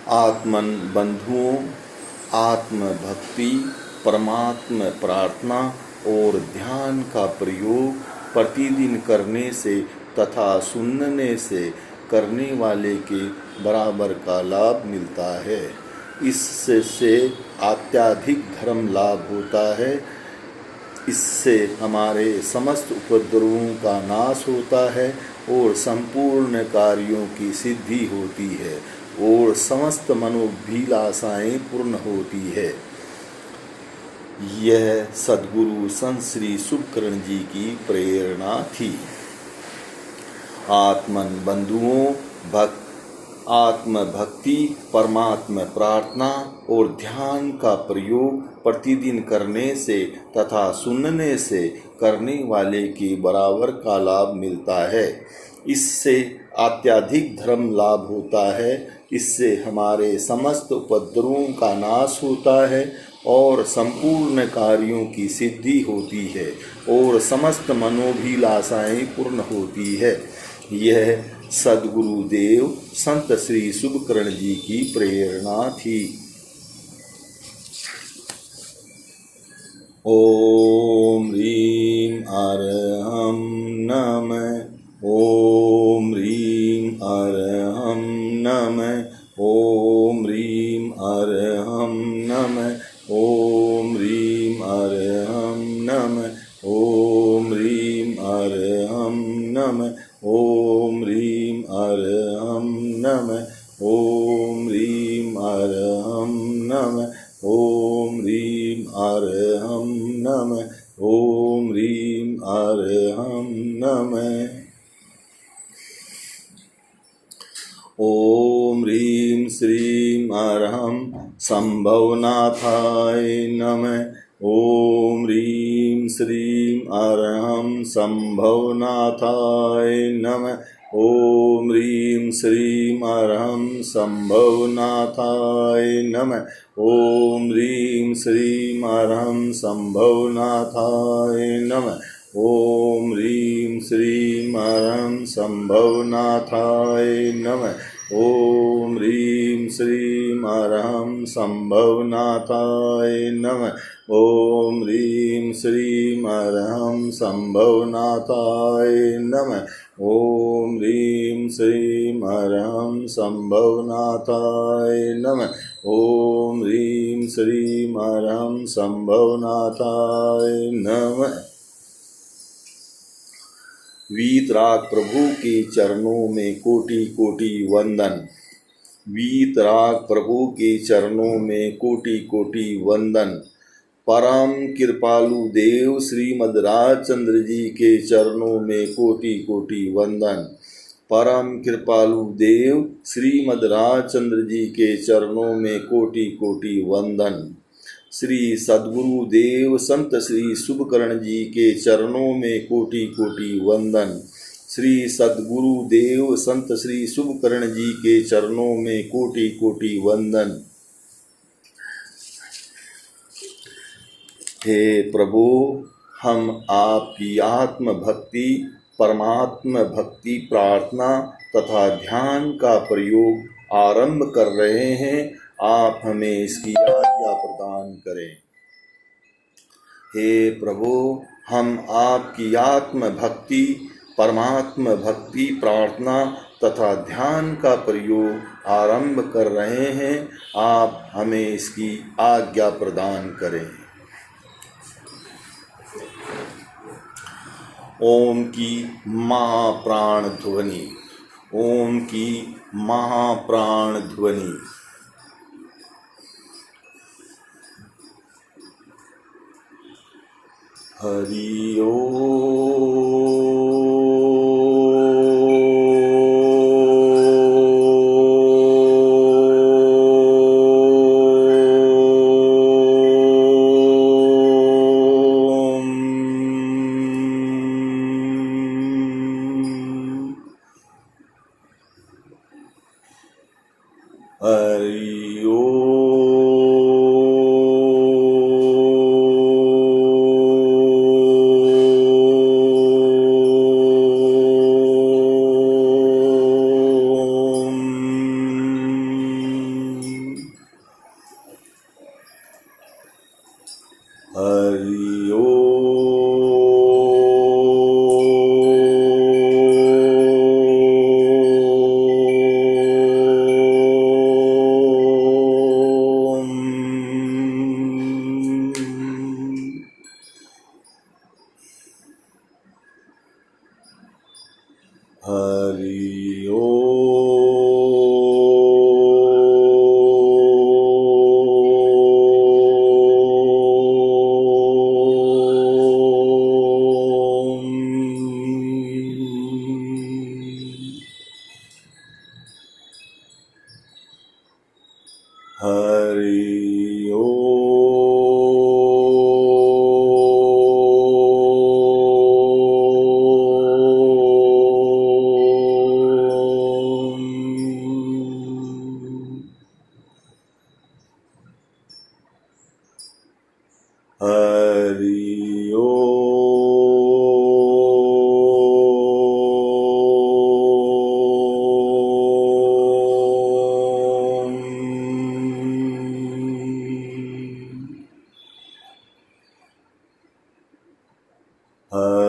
आत्मन बंधुओं, आत्म भक्ति, परमात्म प्रार्थना और ध्यान का प्रयोग प्रतिदिन करने से तथा सुनने से करने वाले के बराबर का लाभ मिलता है। इससे अत्यधिक धर्म लाभ होता है। इससे हमारे समस्त उपद्रवों का नाश होता है और संपूर्ण कार्यों की सिद्धि होती है और समस्त मनोभिलाषाएं पूर्ण होती है। यह सद्गुरु संत श्री शुभकर्ण जी की प्रेरणा थी। आत्मन बंधुओं, आत्म भक्ति, परमात्म प्रार्थना और ध्यान का प्रयोग प्रतिदिन करने से तथा सुनने से करने वाले के बराबर का लाभ मिलता है। इससे अत्यधिक धर्म लाभ होता है। इससे हमारे समस्त उपद्रवों का नाश होता है और संपूर्ण कार्यों की सिद्धि होती है और समस्त मनोभिलाषाएं पूर्ण होती है। यह सद्गुरुदेव संत श्री शुभकर्ण जी की प्रेरणा थी। ओम ह्रीं अरहं नमः। ओम ह्रीं अरहं नमः। ओम ह्रीं अरहं नमः। ओम ह्रीं अरहं नमः। ओम ह्रीं अरहं नमः। ओम ह्रीं अरहं नमः। ओम ह्रीं अरहं नमः। ओम ह्रीं अरहं नमः। ओम ह्रीं अरहं नमः। ओम ह्रीं श्रीं अरहं संभवनाथाय नमः। ओम ह्रीं श्रीं अरहं संभवनाथाय नमः। ओम ह्रीं श्रीं अरहं संभवनाथाय नमः। ओम ह्रीं श्रीं अरहं संभवनाथाय नमः। ओम ह्रीं श्रीं अरहं संभवनाथाय नमः। ओम ह्रीं श्रीं अरहं संभवनाथाय नमः। ओम ह्रीं श्रीं अरहं संभवनाथाय नमः। ओम ह्रीं श्रीं अरहं संभवनाथाय नमः। ओम ह्रीं श्रीं अरहं संभवनाथाय नमः। वीतराग प्रभु के चरणों में कोटि कोटि वंदन। वीतराग प्रभु के चरणों में कोटि कोटि वंदन। परम कृपालु देव श्रीमद् राजचंद्र जी के चरणों में कोटि कोटि वंदन। परम कृपालु देव श्रीमद् राजचंद्र जी के चरणों में कोटि कोटि वंदन। श्री सद्गुरु देव संत श्री शुभकर्ण जी के चरणों में कोटि कोटि वंदन। श्री सद्गुरु देव संत श्री शुभकर्ण जी के चरणों में कोटि कोटि वंदन। हे प्रभु, हम आपकी आत्म भक्ति, परमात्म भक्ति प्रार्थना तथा ध्यान का प्रयोग आरंभ कर रहे हैं। आप हमें इसकी आज्ञा प्रदान करें। हे प्रभु, हम आपकी आत्म भक्ति, परमात्म भक्ति प्रार्थना तथा ध्यान का प्रयोग आरंभ कर रहे हैं। आप हमें इसकी आज्ञा प्रदान करें। ओम की महाप्राण ध्वनि। ओम की महाप्राण ध्वनि। हरि ओम। हरि ओम। हरि ओम। हरि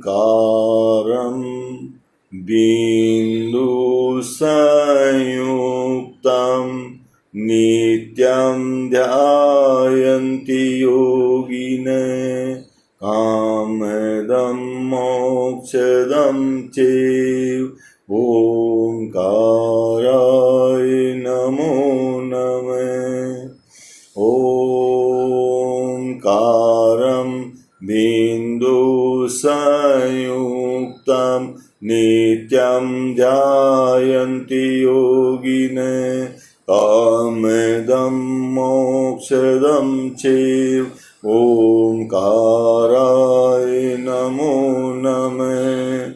ओंकारं बिन्दुसंयुक्तं नित्यं ध्यायन्ति योगिनः कामदं मोक्षदं चैव ओंकाराय नमो नमः। ओंकारं बिन्दुसंयुक्तं नित्यं ध्यायन्ति योगिनः कामदं मोक्षदं चैव ओंकाराय नमो नमः।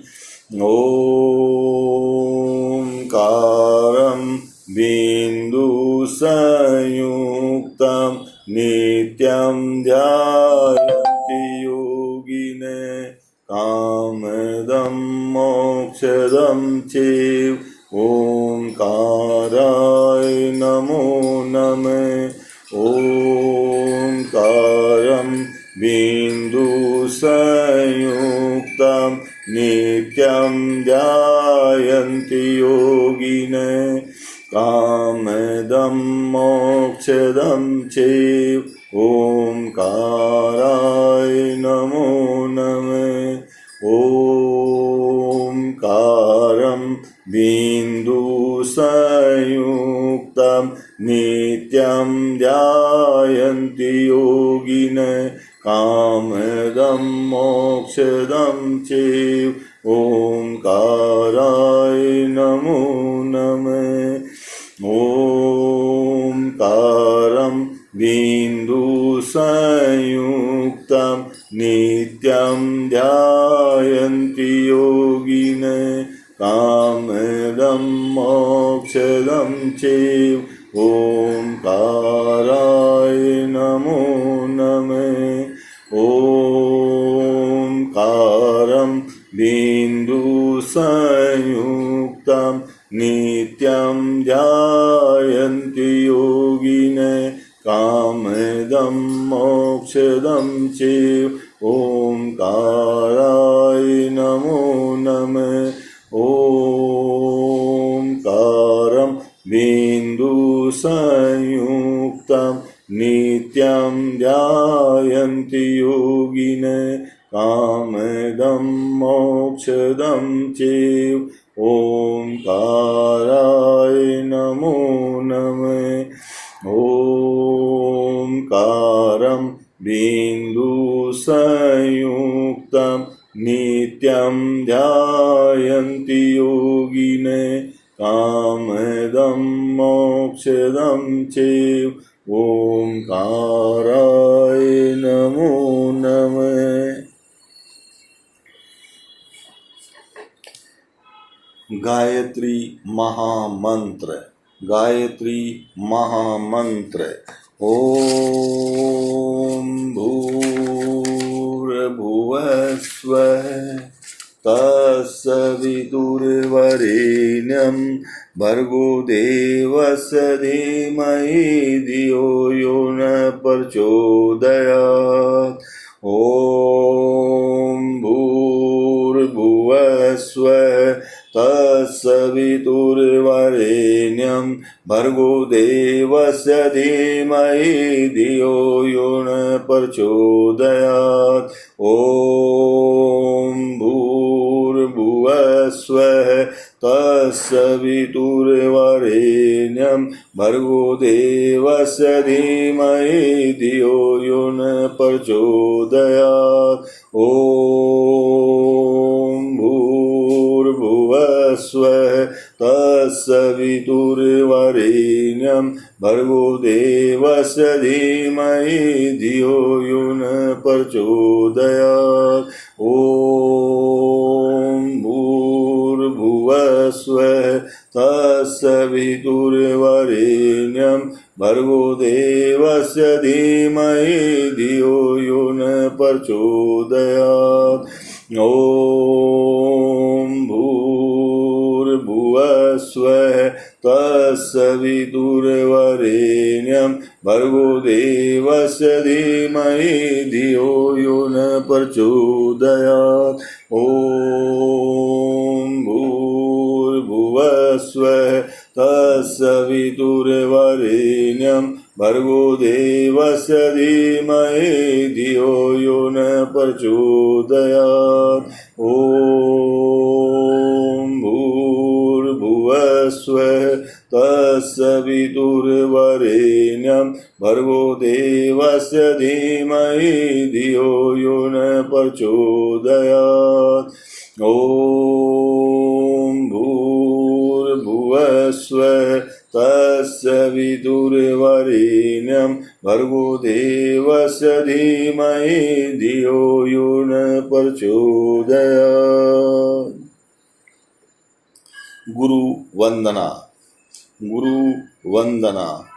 ओंकारं बिन्दुसंयुक्तं नित्यं ध्यायन्ति योगिनः कामदं मोक्षदं चैव ओंकाराय नमो नमः। ओंकारं बिन्दुसंयुक्तं नित्यं ध्यायन्ति योगिनः कामदं मोक्षदं चैव ओंकाराय नमो नमः। ओंकारं बिन्दुसंयुक्तं नित्यं ध्यायन्ति योगिनः कामदं मोक्षदं चैव ओंकाराय नमो नमः। ओंकारं बिन्दुसंयुक्तं नित्यं ध्यायन्ति योगिनः कामदं मोक्षदं चैव ओंकाराय नमो नमः। ओंकारं बिन्दुसंयुक्तं नित्यं ध्यायन्ति योगिनः कामदं मोक्षदं चैव ओंकाराय नमो नमः। ओंकारं बिन्दुसंयुक्तं नित्यं ध्यायन्ति योगिनः कामदं मोक्षदं चैव ओंकाराय नमो नमः। ओंकारं बिन्दुसंयुक्तं नित्यं ध्यायन्ति योगिनः कामदं मोक्षदं चैव ओंकाराय नमो नमः। गायत्री महामंत्र। गायत्री महामंत्र। ओम भूर्भुवस्वः तत्सवितुर्वरेण्यं भर्गो देवस्य धीमहि धियो यो न प्रचोदयात्। ॐ भूर्भुवस्वः तत्सवितुर्वरेण्यं भर्गो देवस्य धीमहि धियो यो न प्रचोदयात्। ॐ भूर्भुवस्वः तत्सवितुर्वरेण्यं भर्गो देवस्य धीमहि धियो यो न प्रचोदयात्। ॐ भूर्भुवस्वः तत्सवितुर्वरेण्यं भर्गो देवस्य धीमहि धियो यो न प्रचोदयात्। ॐ भूर्भुवस्वः तत्सवितुर्वरेण्यं भर्गो देवस्य धीमहि धियो यो न प्रचोदयात्। ॐ भूर्भुवस्वः तत्सवितुर्वरेण्यं भर्गो देवस्य धीमहि धियो यो न प्रचोदयात्। ॐ भूर्भुवस्वः तत्सवितुर्वरेण्यं भर्गो देवस्य धीमहि धियो यो न प्रचोदयात्। ॐ भूर्भुवस्वः तत्सवितुर्वरेण्यं भर्गो देवस्य धीमहि धियो यो न प्रचोदयात्। ॐ भूर्भुवस्वः तत्सवितुर्वरेण्यं भर्गो देवस्य धीमहि धियो यो न प्रचोदयात्। गुरु वंदना। गुरु वंदना।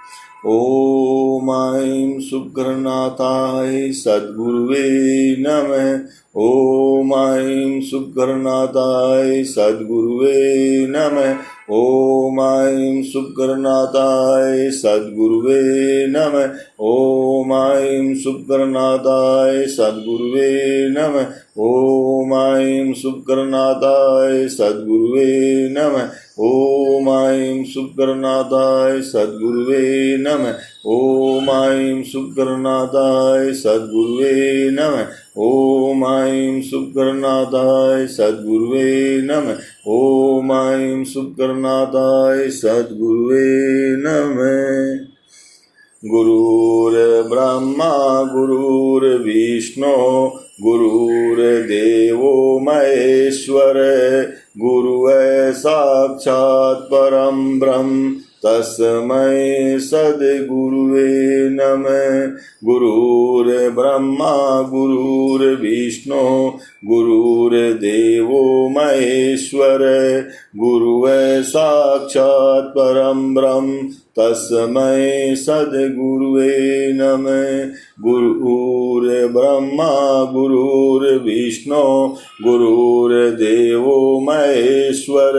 ओम ऐं सुग्रनाथाय सद्गुरुवे नमः। ओम ऐं सुग्रनाथाय सद्गुरुवे नमः। ओम ऐं सुग्रनाथाय सद्गुरुवे नमः। ओम ऐं सुग्रनाथाय सद्गुरुवे नमः। ओम ऐं सुग्रनाथाय सद्गुरुवे नमः। ओम ऐं सुग्रनाथाय सद्गुरुवे नमः। ओम ऐं सुग्रनाथाय सद्गुरुवे नमः। ओम ऐं सुग्रनाथाय सद्गुरुवे नमः। ओम ऐं सुग्रनाथाय सद्गुरुवे नमः। गुरुर्ब्रह्मा गुरुर्विष्णु गुरुर्देवो महेश्वर गुरुः साक्षात् परं ब्रह्म तस्मै सद्गुरुवे नमः। गुरुर्ब्रह्मा गुरुर्विष्णु गुरुर्देवो महेश्वर गुरुः साक्षात् परं ब्रह्म तस्मै सद्गुरुवे नमः। गुरुर्ब्रह्मा गुरुर्विष्णु गुरुर्देवो महेश्वर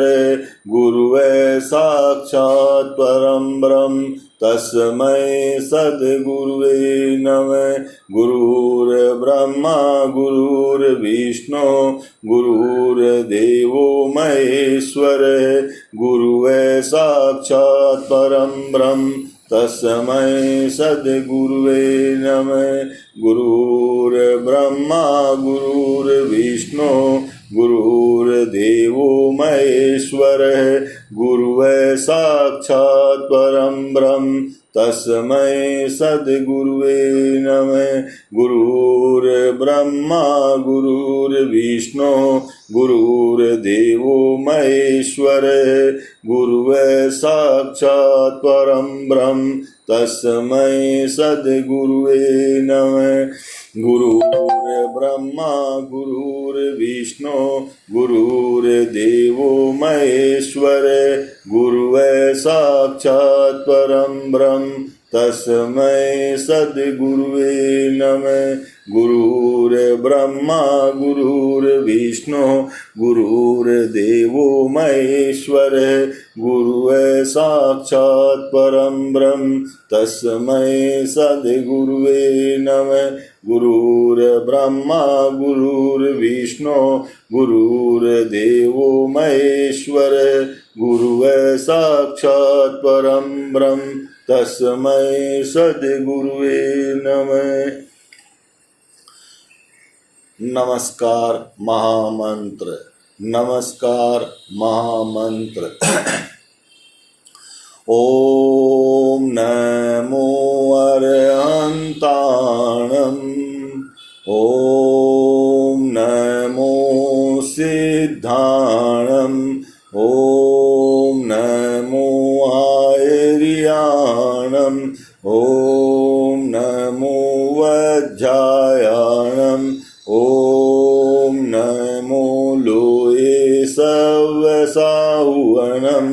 गुरुः साक्षात् परं ब्रह्म तस्मै सद्गुरुवे नमः। गुरुर्ब्रह्मा गुरुर्विष्णु गुरुर्देवो महेश्वर गुरुः साक्षात् परं ब्रह्म तस्मै सद्गुरुवे नमः। गुरुर्ब्रह्मा गुरुर्विष्णु गुरुर्देवो महेश्वर गुरुः साक्षात् परं ब्रह्म तस्मै सद्गुरुवे नमः। गुरुर्ब्रह्मा गुरुर्विष्णु गुरुर्देवो महेश्वर गुरुः साक्षात् परं ब्रह्म तस्मै सद्गुरुवे नमः। गुरुर्ब्रह्मा गुरुर्विष्णु गुरुर्देवो महेश्वर गुरुवे साक्षात् परं ब्रह्म तस्मै सद्गुरुवे नमः। गुरुर्ब्रह्मा गुरुर्विष्णु गुरुर्देवो महेश्वर गुरुवे साक्षात् परं ब्रह्म तस्मै सद्गुरुवे नमः। गुरुर्ब्रह्मा गुरुर्विष्णु गुरुर्देवो महेश्वर गुरुवे साक्षात् परं ब्रह्म तस्मै सद्गुरुवे नमः। नमस्कार महामंत्र। नमस्कार महामंत्र। ओम नमो अरहंताणं ओम नमो सिद्धाणं ओम नमो आयर्याणं ओम नमो वज्रायाणं ओम नमो लोये सवसाहुवनं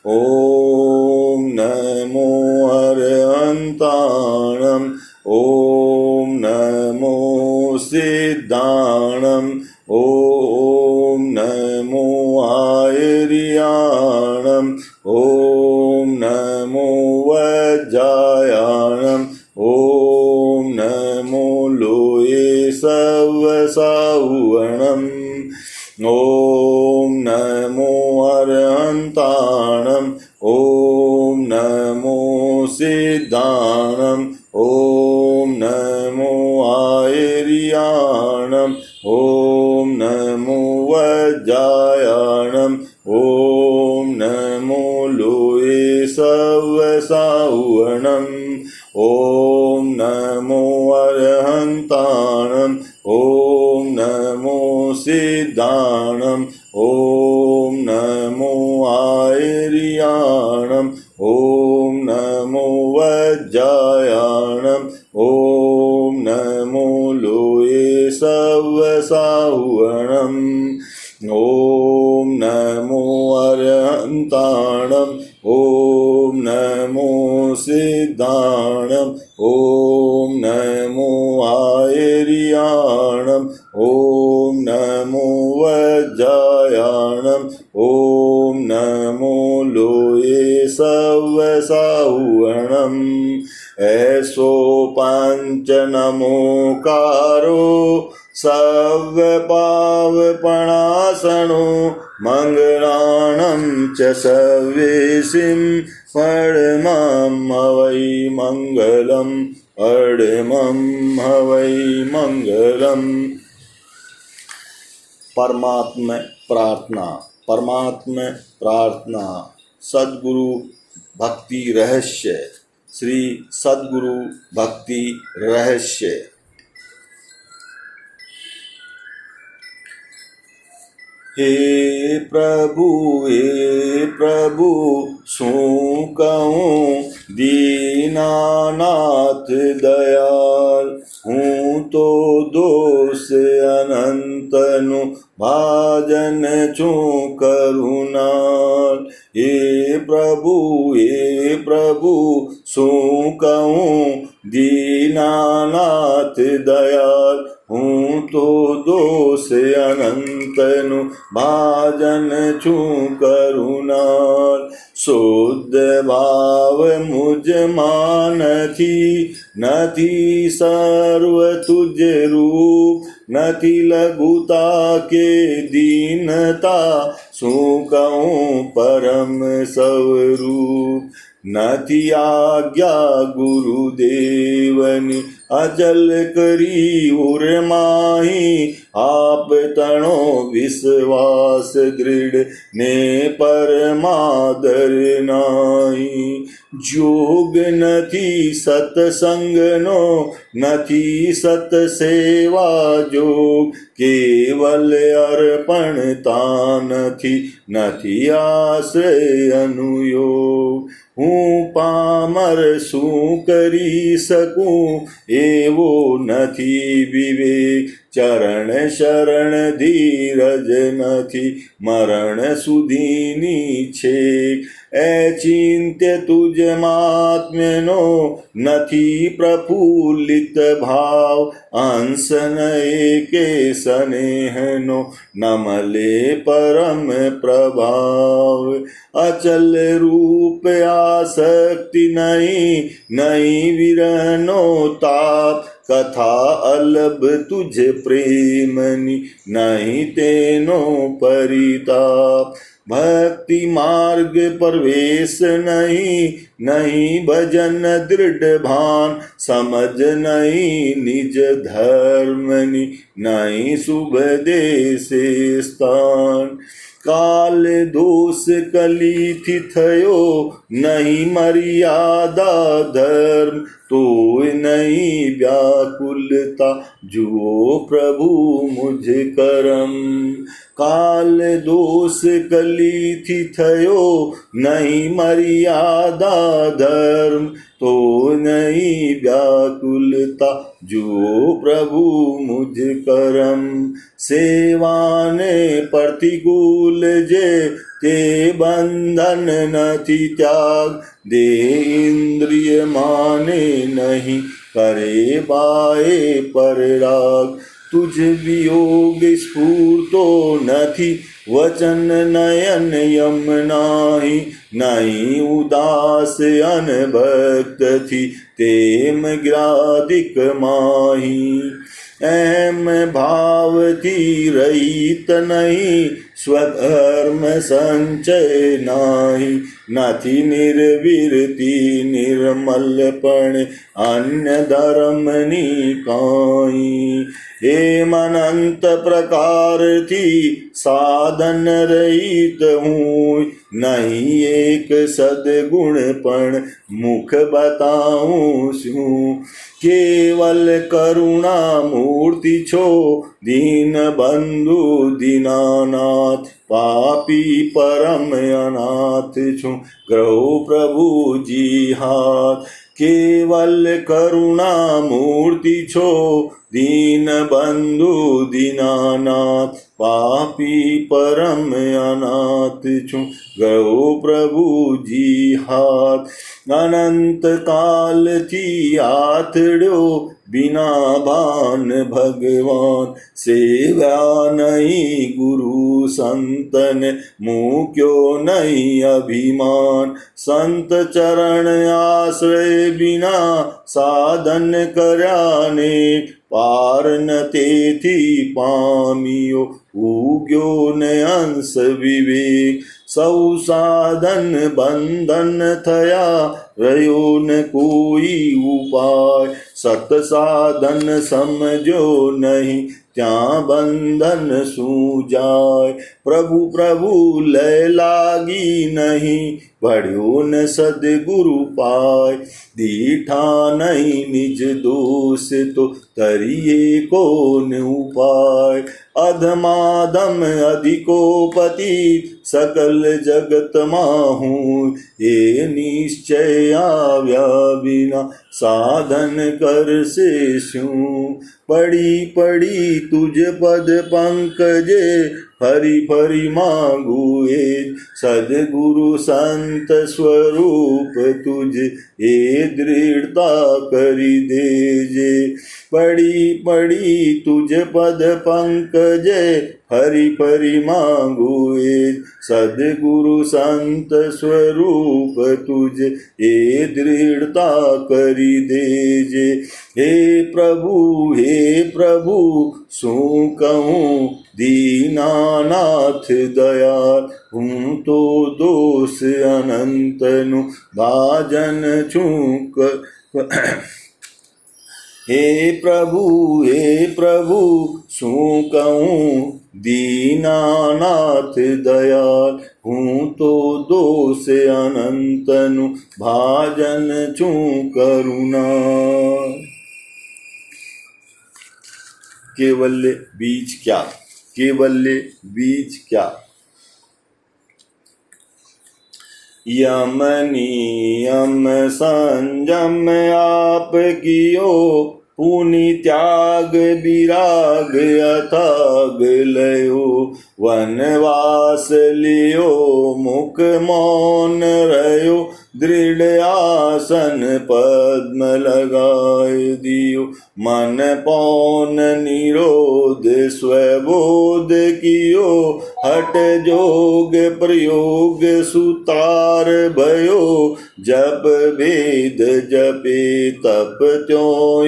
ओम नमो अरहंताणं ओम नमो सिद्धाणं ओम नमो आयर्याणं ओम नमो वज्रायाणं ओम नमो लोये सवसाहुवनं ओम नमो अरहंताणं ओम नमो सिद्धाणं ओम नमो आयर्याणं ओम नमो वज्रायाणं ओम नमो लोये सवसाहुवनं ओम नमो अरहंताणं ओम नमो सिद्धाणं ओम नमो आयर्याणं ओम नमो वज्रायाणं ओम नमो लोये सवसाहुवनं ओम नमो अरहंताणं ओम नमो सिद्धाणं ओम नमो आयर्याणं ओम नमो वज्रायाणं ओम नमो लोये सवसाहुवनं ऐसो पंच नमोकारो सव्यपावपणासनो मंगलाणं च सव्येसिं परमं हवै मंगलम् अर्धमं हवै मंगलम्। परमात्मा प्रार्थना। परमात्मा प्रार्थना। सद्गुरु भक्ति रहस्य। श्री सद्गुरु भक्ति रहस्य। हे प्रभु શું કહું દીનાનાથ દયાલ હું તો દોષ અનંતનું ભાજન છું કરુણાલ હે પ્રભુ શું કહું દીનાનાથ દયાલ હું તો દોષ અનંતનું ભાજન છું કરુણાલ શુદ્ધ ભાવ મુજમાં નથી સર્વ તુજ રૂપ નથી લઘુતા કે દીનતા શું કહું પરમ સ્વરૂપ નથી આજ્ઞા ગુરુદેવની અચલ કરી ઉર્માહી आप तणो विश्वास दृढ़ ने परमादर नाई। जोग नथी सत्संग नो नथी सत सेवा जोग, केवल अर्पणता नथी नथी आश्रय अनुयोग। हूँ पामर शू करी सकूं एवो नथी विवेक, चरण शरण धीरज नथी मरण सुधीनी छेक। चिंत्य तुझ महात्म्य नो नथी प्रफुल्लित भाव, अंश नए के स्नेह नो नमले परम प्रभाव। अचल रूप आसक्ति नहीं नहीं विरनो ताप, कथा अलभ तुझ प्रेमनि नहीं तेनो परिताप। भक्ति मार्ग प्रवेश नहीं नहीं भजन दृढ़ भान, समझ नहीं निज धर्मनि नहीं शुभ देश स्थान। काल दोष कली थी थयो नहीं मर्यादा धर्म, तो नहीं व्याकुलता जुओ प्रभु मुझ करम। काल दोष कली थी थयो नहीं मर्यादा धर्म, तो नहीं व्याकुलता जो प्रभु मुझ करम। सेवाने प्रतिकूल जे ते बंधन नथी त्याग, दे इंद्रिय माने नहीं करे बाए पर राग। तुझ वियोग स्फूर्तो नथी वचन नयन यम नाही, नहीं उदास अनभक्त थी तेम ग्रादिक माही। एम भाव थी रहित नहीं स्वधर्म संचय नाही, नथी निर्विरति निर्मलपण अन्य धर्म निकाई। एम अनंत प्रकार थी साधन रहित हूँ, नहीं एक सद्गुणपण मुख बताऊं स्यूं। केवल करुणा मूर्ति छो दीन बंधु दीनानाथ, पापी परम अनाथ छू ग्रहो प्रभु जी हाथ। केवल करुणा मूर्ति छो दीन बंधु दीनानाथ, पापी परम अनाथ छू गयो प्रभु जी हाथ। अनंत काल थी आथड़ो बिना भान भगवान, सेवा नहीं गुरु संतन मुक्यो नहीं अभिमान। संत चरण आश्रय बिना साधन कर्याने, पार न तेथी पामियो उग्यो न अंश विवेक। सौ साधन बंधन थया रयो न कोई उपाय, सत साधन समझो नहीं त्या बंधन सूजाय। प्रभु प्रभु लय लागी नहीं बढ़्यो न सदगुरु पाय, दीठा नहीं निज दोष तो तरिए कौन उपाय। अधमाधम अधिकोपति सकल जगत माहूँ, ये निश्चय आव्या बिना साधन कर से स्यूं। पड़ी पड़ी तुझ पद पंकजे हरि फरि मांगुए, सदगुरु संत स्वरूप तुझ ए दृढ़ता करी देजे। पड़ी पड़ी तुझ पद पंकजे हरि फरि मांगुए, सदगुरु संत स्वरूप तुझ ए दृढ़ता करी देजे। हे प्रभु सो कहूँ दीनानाथ दयाल, हूँ तो दोष अनंत नु भाजन चूक। हे प्रभु शू कहूँ दीनानाथ दयाल, हूँ तो दोष अनंतनु भाजन चू करुणा। केवल्य बीज क्या, केवल्य बीज क्या। यम नियम संयम आप कियो, पुनि त्याग विराग अथाग लयो। वनवास लियो मुख मौन रयो, दृढ़ आसन पद्म लगाए दियो। मन पौन निरोध स्वबोध कियो, हट जोग प्रयोग सुतार भयो। जप वेद जपे तप त्यों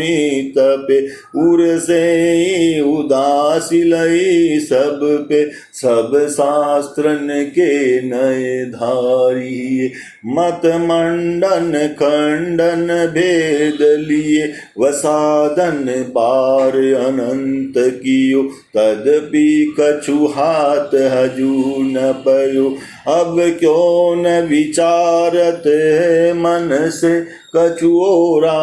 तपे, उर से उदासी लई सब पे। सब शास्त्रन के नए धारिये, मत मंडन खंडन भेद लिए। वसादन पार अनंत कियो, तदपि कछु हाथ हजू न पयो। अब क्यों न विचारत है मन से, कछु ओरा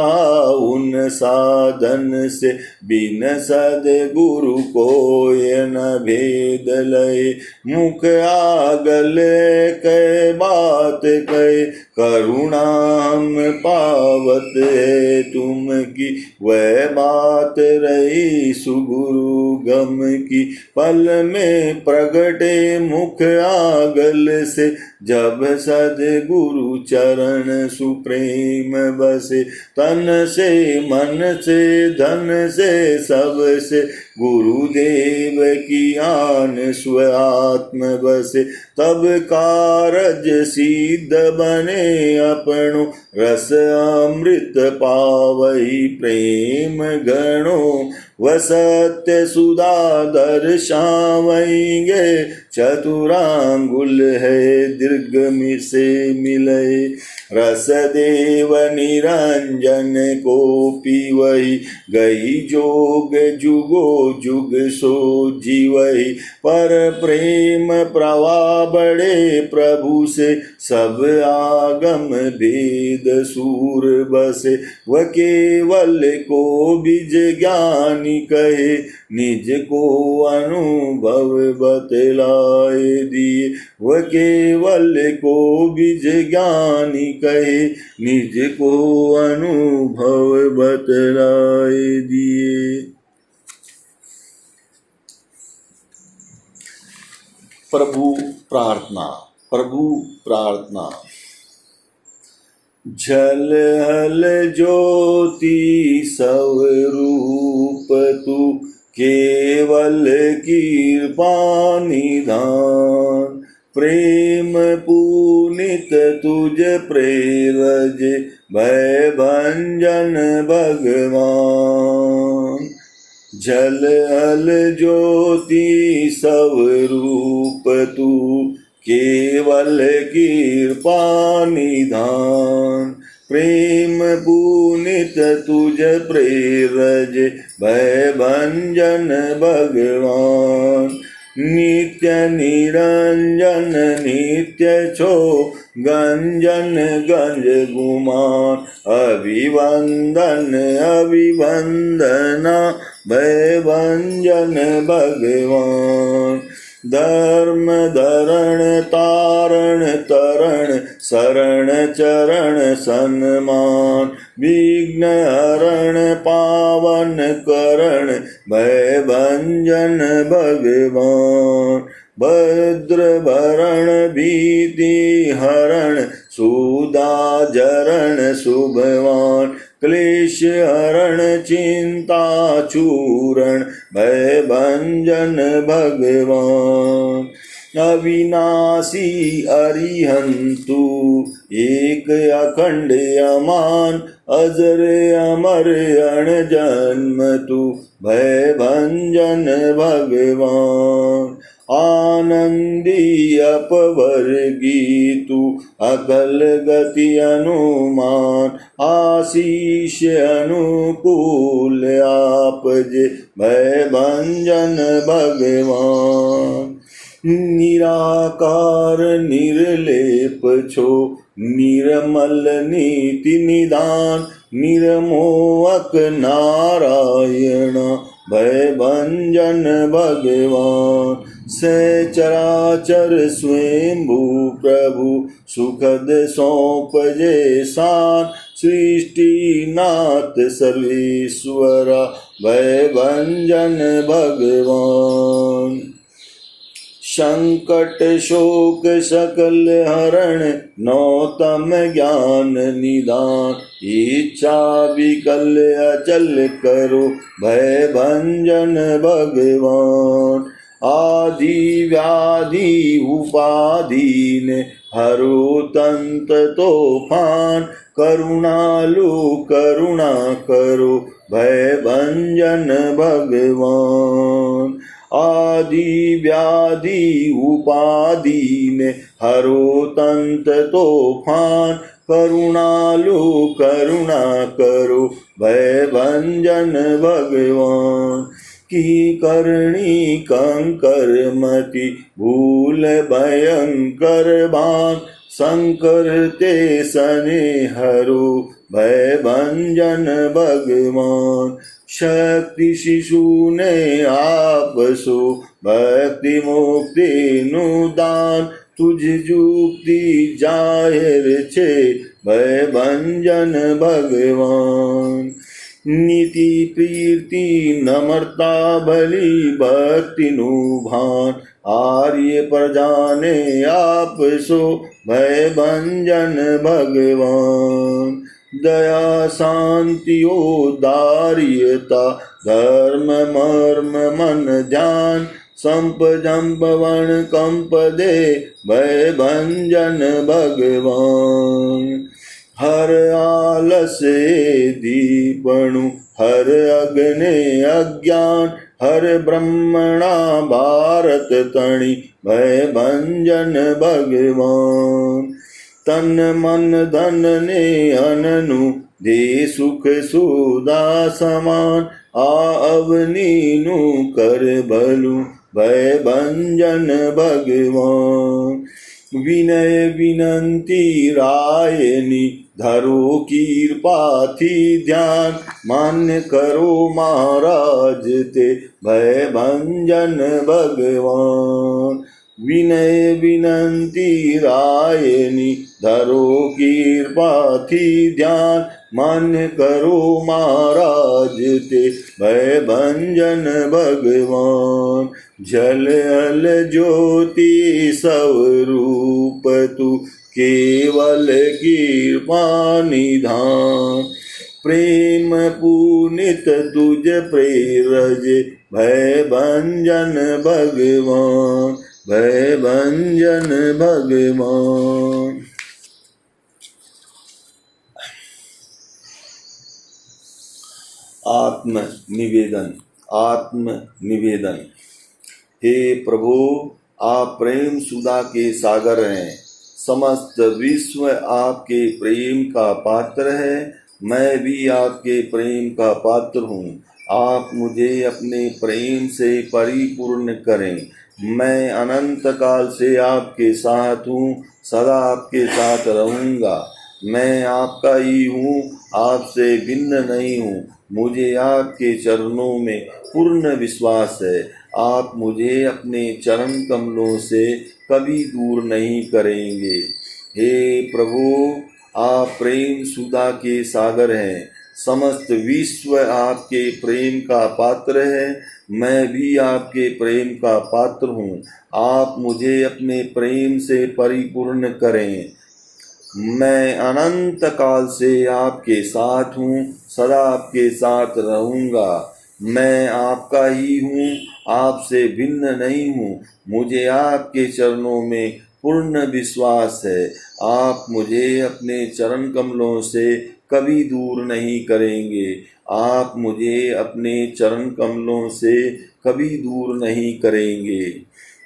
उन साधन से। बिन सद्गुरु कोय न भेद लय, मुख आगल कै बात कहे। करुणा हम पावत है तुम की, वह बात रही सुगुरु गम की। पल में प्रगटे मुख आगल से, जब सद्गुरु चरण सुप्रेम बसे। तन से मन से धन से सब से, गुरुदेव की आन स्व आत्म बसे। तब कारज सिद्ध बने अपनो, रस अमृत पावई प्रेम गणो। वह सत्य सुधा दर्शावेंगे, चतुरांगुल है दीर्घ से मिले। रस देव निरंजन को पीवई, गई जोग जुगो जुग सो जीवई। पर प्रेम प्रवाह बड़े प्रभु से, सब आगम वेद सूर बसे। वह केवल को बीज ज्ञानी कहे, निज को अनुभव बतलाए दिए। वह केवल को बीज ज्ञानी कहे, निज को अनुभव बतलाए दिए। प्रभु प्रार्थना, प्रभु प्रार्थना। झल हल ज्योति स्वरूप तू, केवल कृपा निधान। प्रेम पुनित तुझ प्रेरज, भय भंजन भगवान। झल हल ज्योति स्वरूप तू, केवल कृपा निधान। प्रेम पुनित तुझ प्रेरज, भय भंजन भगवान। नित्य निरंजन नित्य छो, गंजन गंज गुमान। अभिवंदन अभिवंदना, भय भंजन भगवान। धर्म धरण तारण तरण, शरण चरण सन्मान। विघ्न हरण पावन करण, भय भंजन भगवान। भद्र भरण भीति हरण, सुधा जरण शुभवान। क्लेश हरण चिंता चूरण, भय भंजन भगवान। अविनाशी अरिहंतु, एक अखंड अमान। अजर अमर अण जन्म तू, भय भंजन भगवान। आनंदी अपवर्गी तू अकल गति अनुमान, आशीष अनुकूल आप जे भय भंजन भगवान। निराकार निर्लेप छो निर्मल नीति निदान, निर्मोहक नारायण भय भंजन भगवान। सचराचर स्वयंभू प्रभु सुखद सौंप जे शान, सृष्टि नाथ सर्वेश्वरा भय भंजन भगवान। संकट शोक सकल हरण नौतम ज्ञान निदान, इच्छा विकल अचल करो भय भंजन भगवान। आदि व्याधि उपाधीन हरो तंत तूफान, करुणालु करुणा करो भय भंजन भगवान। आदि व्याधि उपाधीन हरो तंत तूफान, करुणालु करुणा करो भय भंजन भगवान। की करणी कंकर मति भूल भयंकर बान, शंकर ते सने हरो भय भंजन भगवान। शक्ति शिशु ने आपसो भक्ति मुक्ति नुदान, तुझ जुक्ति जाहिर छे भय भंजन भगवान। नीति प्रीति नम्रता भली भक्ति नुभान, आर्य प्रजाने आप सो भय भंजन भगवान। दया शांति औदार्यता धर्म मर्म मन ध्यान, संप जंप वन कंप दे भय भंजन भगवान। हर आलस दीपणु हर अग्नि अज्ञान, हर ब्रह्मणा भारत तणि भय भंजन भगवान। तन मन धन ने अननु दे सुख सुदा समान, आ अवनीनु कर भलु भय भंजन भगवान। विनय विनंती रायनी धरो कृपा थी ध्यान, मान्य करो महाराज ते भय भंजन भगवान। विनय विनंती रायनी धरो कृपा थी ध्यान, मान्य करो महाराज ते भय भंजन भगवान। जल अल ज्योति स्वरूप तू केवल कृपा निधान, प्रेम पुनित तुझ प्रेरज भय भंजन भगवान, भय भंजन भगवान। आत्म निवेदन। आत्म निवेदन। हे प्रभु, आप प्रेम सुधा के सागर हैं, समस्त विश्व आपके प्रेम का पात्र है, मैं भी आपके प्रेम का पात्र हूँ। आप मुझे अपने प्रेम से परिपूर्ण करें। मैं अनंत काल से आपके साथ हूँ, सदा आपके साथ रहूँगा। मैं आपका ही हूँ, आपसे भिन्न नहीं हूँ। मुझे आपके चरणों में पूर्ण विश्वास है। आप मुझे अपने चरण कमलों से कभी दूर नहीं करेंगे। हे प्रभु, आप प्रेम सुधा के सागर हैं, समस्त विश्व आपके प्रेम का पात्र है, मैं भी आपके प्रेम का पात्र हूँ। आप मुझे अपने प्रेम से परिपूर्ण करें। मैं अनंत काल से आपके साथ हूँ, सदा आपके साथ रहूँगा। मैं आपका ही हूँ, आपसे भिन्न नहीं हूँ। मुझे आपके चरणों में पूर्ण विश्वास है। आप मुझे अपने चरण कमलों से कभी दूर नहीं करेंगे। आप मुझे अपने चरण कमलों से कभी दूर नहीं करेंगे।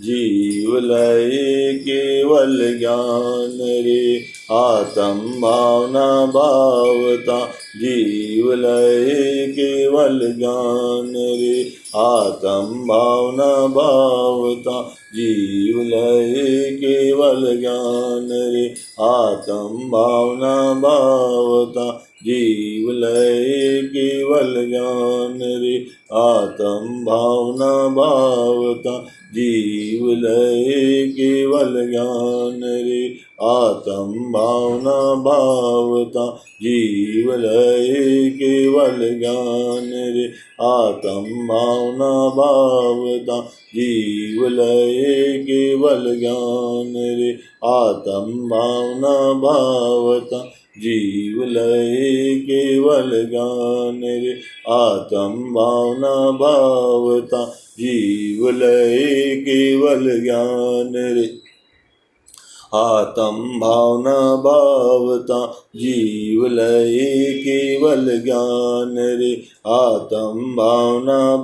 जीव लय केवल ज्ञान रे आत्म भावना भावता जीव लय केवल ज्ञान रे आत्म भावना भावता जीव लय केवल ज्ञान रे आत्म भावना भावता जीव लय केवल ज्ञान रे आत्म भावना भावता जीव लय केवल ज्ञान रे आत्म भावना भावता जीव लय केवल ज्ञान रे आत्म भावना भावता जीव लय केवल ज्ञान रे आत्म भावना भावता जीव लय केवल ज्ञान रे आत्म भावना भावता जीव लय केवल ज्ञान रे आत्म भावना भावता जीव लय केवल ज्ञान रे आत्म भावना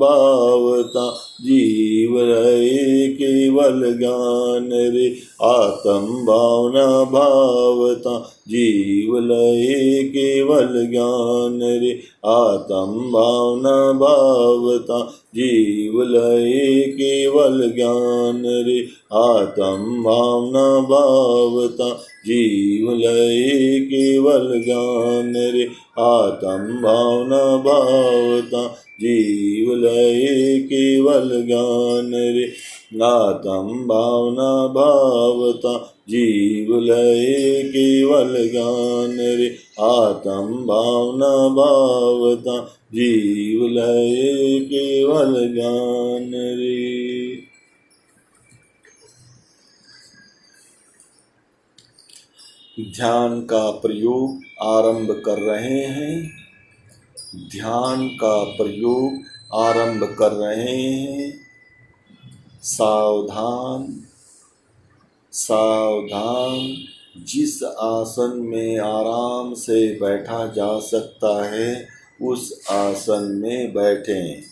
भावता जीव लय केवल ज्ञान रे आत्म भावना भावता जीव लय केवल ज्ञान रे आत्म भावना भावता जीव लय केवल ज्ञान रे आत्म भावना भावता जीव लय केवल ज्ञान रे आत्म भावना भावता जीव लय केवल ज्ञान रे आत्म भावना भावता जीव लय केवल ज्ञान रे आत्म भावना भावता जीव लय केवल ज्ञान रे। ध्यान का प्रयोग आरंभ कर रहे हैं। ध्यान का प्रयोग आरंभ कर रहे हैं। सावधान सावधान। जिस आसन में आराम से बैठा जा सकता है उस आसन में बैठें।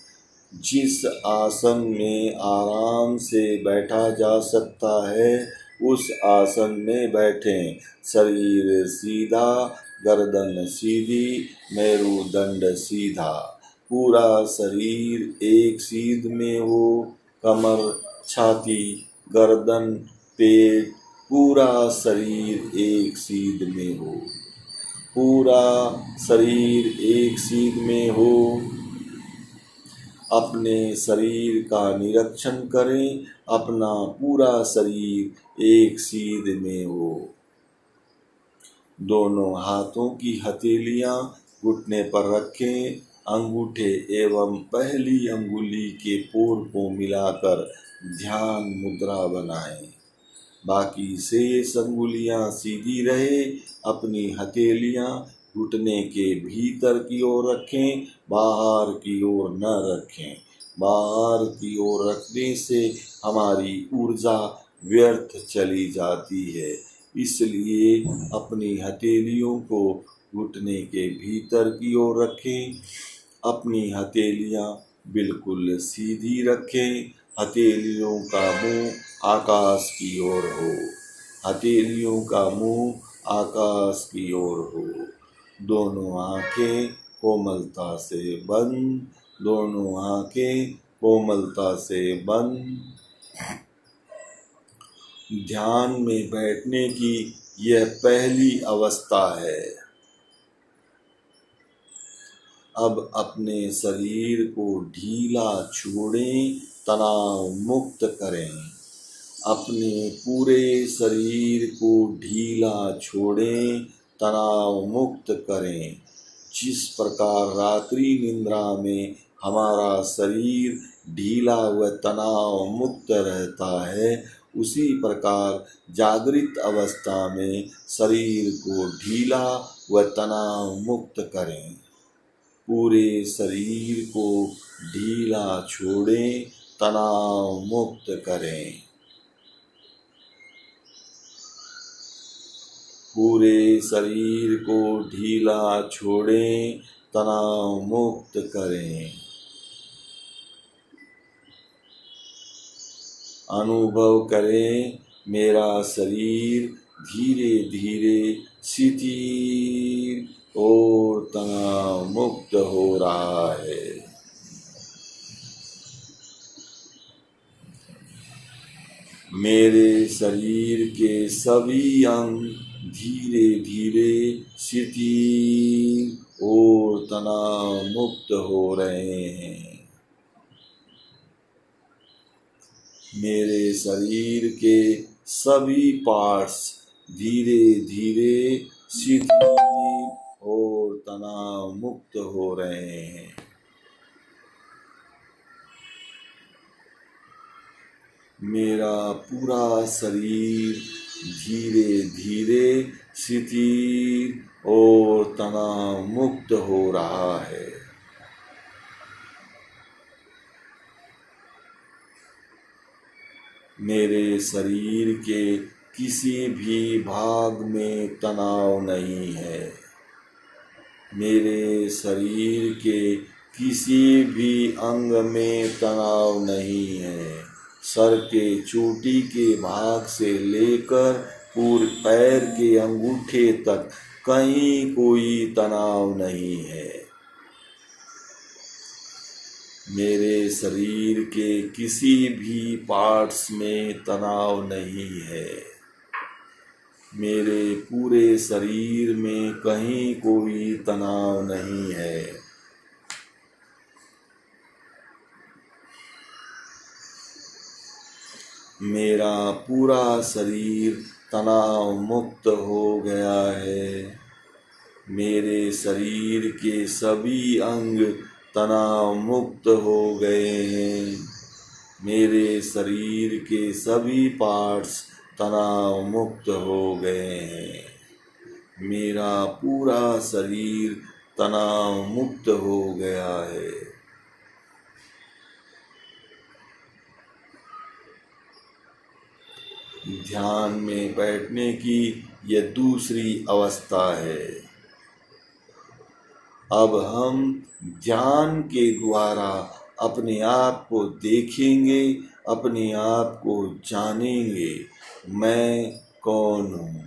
जिस आसन में आराम से बैठा जा सकता है उस आसन में बैठें। शरीर सीधा, गर्दन सीधी, मेरुदंड सीधा, पूरा शरीर एक सीध में हो। कमर, छाती, गर्दन, पेट, पूरा शरीर एक सीध में हो। पूरा शरीर एक सीध में हो। अपने शरीर का निरीक्षण करें। अपना पूरा शरीर एक सीध में हो। दोनों हाथों की हथेलियां घुटने पर रखें। अंगूठे एवं पहली अंगुली के पोर को मिलाकर ध्यान मुद्रा बनाएं। बाकी शेष अंगुलियां सीधी रहे। अपनी हथेलियां घुटने के भीतर की ओर रखें, बाहर की ओर न रखें। बाहर की ओर रखने से हमारी ऊर्जा व्यर्थ चली जाती है। इसलिए अपनी हथेलियों को घुटने के भीतर की ओर रखें। अपनी हथेलियां बिल्कुल सीधी रखें। हथेलियों का मुंह आकाश की ओर हो। हथेलियों का मुंह आकाश की ओर हो। दोनों आंखें कोमलता से बंद। दोनों आंखें कोमलता से बंद। ध्यान में बैठने की यह पहली अवस्था है। अब अपने शरीर को ढीला छोड़ें, तनाव मुक्त करें। अपने पूरे शरीर को ढीला छोड़ें, तनाव मुक्त करें। जिस प्रकार रात्रि निद्रा में हमारा शरीर ढीला व तनाव मुक्त रहता है, उसी प्रकार जागृत अवस्था में शरीर को ढीला व तनाव मुक्त करें। पूरे शरीर को ढीला छोड़ें, तनाव मुक्त करें। पूरे शरीर को ढीला छोड़ें, तनाव मुक्त करें। अनुभव करें मेरा शरीर धीरे धीरे शिथिल और तनाव मुक्त हो रहा है। मेरे शरीर के सभी अंग धीरे धीरे शिथिल और तनाव मुक्त हो रहे हैं। मेरे शरीर के सभी पार्ट्स धीरे धीरे शिथिल और तनाव मुक्त हो रहे हैं। मेरा पूरा शरीर धीरे धीरे शिथिल और तनाव मुक्त हो रहा है। मेरे शरीर के किसी भी भाग में तनाव नहीं है। मेरे शरीर के किसी भी अंग में तनाव नहीं है। सर के चोटी के भाग से लेकर पूरे पैर के अंगूठे तक कहीं कोई तनाव नहीं है। मेरे शरीर के किसी भी पार्ट्स में तनाव नहीं है। मेरे पूरे शरीर में कहीं कोई तनाव नहीं है। मेरा पूरा शरीर तनाव मुक्त हो गया है। मेरे शरीर के सभी अंग तनाव मुक्त हो गए हैं। मेरे शरीर के सभी पार्ट्स तनाव मुक्त हो गए हैं। मेरा पूरा शरीर तनाव मुक्त हो गया है। ध्यान में बैठने की यह दूसरी अवस्था है। अब हम ध्यान के द्वारा अपने आप को देखेंगे, अपने आप को जानेंगे। मैं कौन हूँ?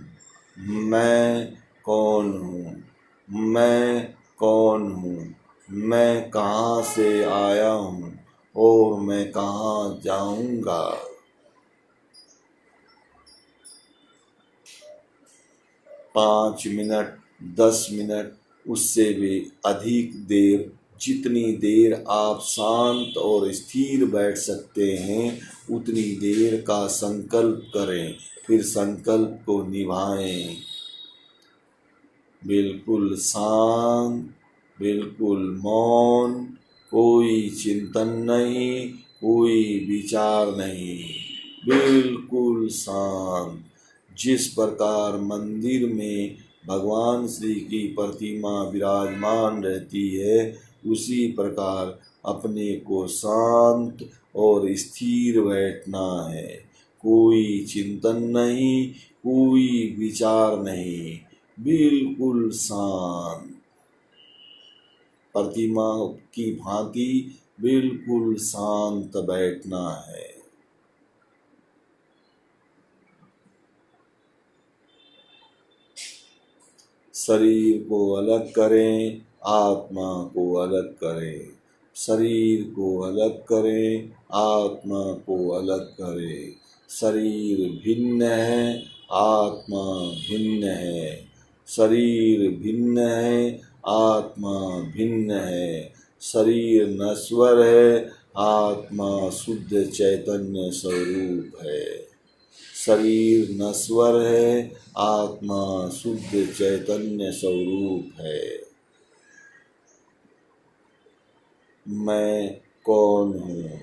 मैं कौन हूँ? मैं कौन हूँ? मैं कहाँ से आया हूँ और मैं कहाँ जाऊँगा? 5 मिनट, 10 मिनट, उससे भी अधिक देर, जितनी देर आप शांत और स्थिर बैठ सकते हैं उतनी देर का संकल्प करें, फिर संकल्प को निभाएं। बिल्कुल शांत, बिल्कुल मौन, कोई चिंतन नहीं, कोई विचार नहीं, बिल्कुल शांत। जिस प्रकार मंदिर में भगवान श्री की प्रतिमा विराजमान रहती है, उसी प्रकार अपने को शांत और स्थिर बैठना है। कोई चिंतन नहीं, कोई विचार नहीं, बिल्कुल शांत, प्रतिमा की भांति बिल्कुल शांत बैठना है। शरीर को अलग करें, आत्मा को अलग करें। शरीर को अलग करें, आत्मा को अलग करें। शरीर भिन्न है, आत्मा भिन्न है। शरीर भिन्न है, आत्मा भिन्न है। शरीर नश्वर है, आत्मा शुद्ध चैतन्य स्वरूप है। शरीर नश्वर है, आत्मा शुद्ध चैतन्य स्वरूप है। मैं कौन हूँ?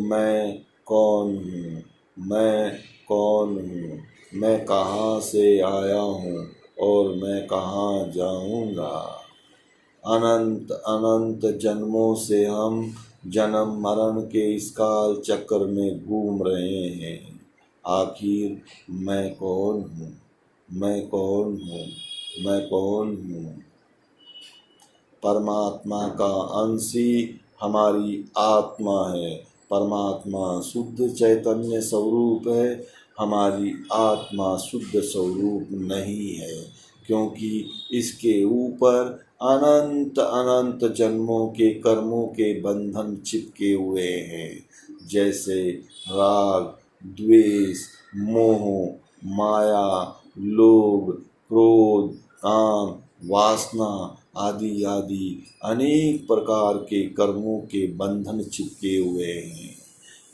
मैं कौन हूँ? मैं कौन हूँ? मैं कहाँ से आया हूँ और मैं कहाँ जाऊँगा? अनंत अनंत जन्मों से हम जन्म मरण के इस काल चक्र में घूम रहे हैं। आखिर मैं कौन हूँ? मैं कौन हूँ? मैं कौन हूँ? परमात्मा का अंश ही हमारी आत्मा है। परमात्मा शुद्ध चैतन्य स्वरूप है, हमारी आत्मा शुद्ध स्वरूप नहीं है, क्योंकि इसके ऊपर अनंत अनंत जन्मों के कर्मों के बंधन चिपके हुए हैं, जैसे राग, द्वेष, मोह, माया, लोभ, क्रोध, काम, वासना आदि आदि अनेक प्रकार के कर्मों के बंधन चिपके हुए हैं।